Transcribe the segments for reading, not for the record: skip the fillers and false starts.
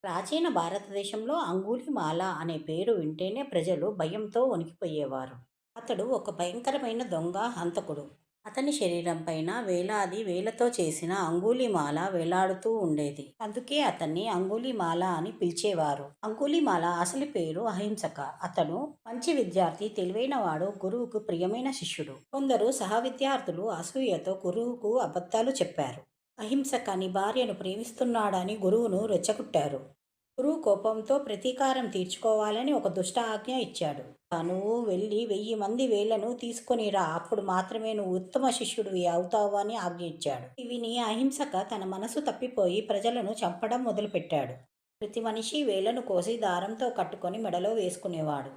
ప్రాచీన భారతదేశంలో అంగుళిమాల అనే పేరు వింటేనే ప్రజలు భయంతో వణికిపోయేవారు. అతడు ఒక భయంకరమైన దొంగ, హంతకుడు. అతని శరీరం పైన వేలాది వేలతో చేసిన అంగుళిమాల వేలాడుతూ ఉండేది. అందుకే అతన్ని అంగుళిమాల అని పిలిచేవారు. అంగుళిమాల అసలు పేరు అహింసక. అతను మంచి విద్యార్థి, తెలివైనవాడు, గురువుకు ప్రియమైన శిష్యుడు. కొందరు సహ విద్యార్థులు అసూయతో గురువుకు అబద్ధాలు చెప్పారు. అహింసకని భార్యను ప్రేమిస్తున్నాడని గురువును రెచ్చగొట్టారు. గురువు కోపంతో ప్రతీకారం తీర్చుకోవాలని ఒక దుష్ట ఆజ్ఞ ఇచ్చాడు. నువ్వు వెళ్ళి 1000 మంది వేళ్లను తీసుకొని రా, అప్పుడు మాత్రమే నువ్వు ఉత్తమ శిష్యుడివి అవుతావు అని ఆజ్ఞ ఇచ్చాడు. ఇది విని అహింసక తన మనసు తప్పిపోయి ప్రజలను చంపడం మొదలుపెట్టాడు. ప్రతి మనిషి వేళ్లను కోసి దారంతో కట్టుకొని మెడలో వేసుకునేవాడు.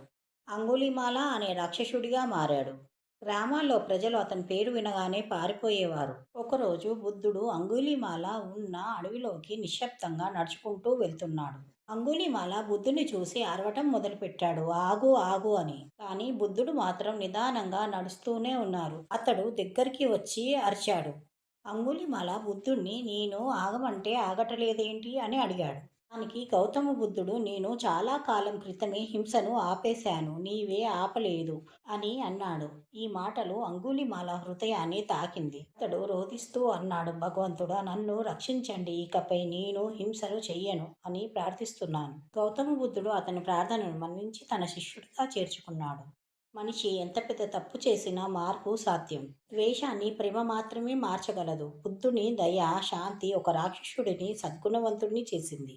అంగుళిమాల అనే రాక్షసుడిగా మారాడు. గ్రామాల్లో ప్రజలు అతని పేరు వినగానే పారిపోయేవారు. ఒకరోజు బుద్ధుడు అంగుళిమాల ఉన్న అడవిలోకి నిశ్శబ్దంగా నడుచుకుంటూ వెళ్తున్నాడు. అంగుళిమాల బుద్ధుని చూసి అరవటం మొదలుపెట్టాడు, ఆగు ఆగు అని. కానీ బుద్ధుడు మాత్రం నిదానంగా నడుస్తూనే ఉన్నారు. అతడు దగ్గరికి వచ్చి అరిచాడు. అంగుళిమాల బుద్ధుణ్ణి, నేను ఆగమంటే ఆగటలేదేంటి అని అడిగాడు. దానికి గౌతమ బుద్ధుడు, నేను చాలా కాలం క్రితమే హింసను ఆపేశాను, నీవే ఆపలేదు అని అన్నాడు. ఈ మాటలు అంగుళిమాల హృదయాన్ని తాకింది. అతడు రోదిస్తూ అన్నాడు, భగవంతుడా, నన్ను రక్షించండి, ఇకపై నేను హింసను చెయ్యను అని ప్రార్థిస్తున్నాను. గౌతమ బుద్ధుడు అతని ప్రార్థనను మన్నించి తన శిష్యుడిగా చేర్చుకున్నాడు. మనిషి ఎంత పెద్ద తప్పు చేసినా మార్పు సాధ్యం. ద్వేషాన్ని ప్రేమ మాత్రమే మార్చగలదు. బుద్ధుని దయ, శాంతి ఒక రాక్షసుడిని సద్గుణవంతుడిని చేసింది.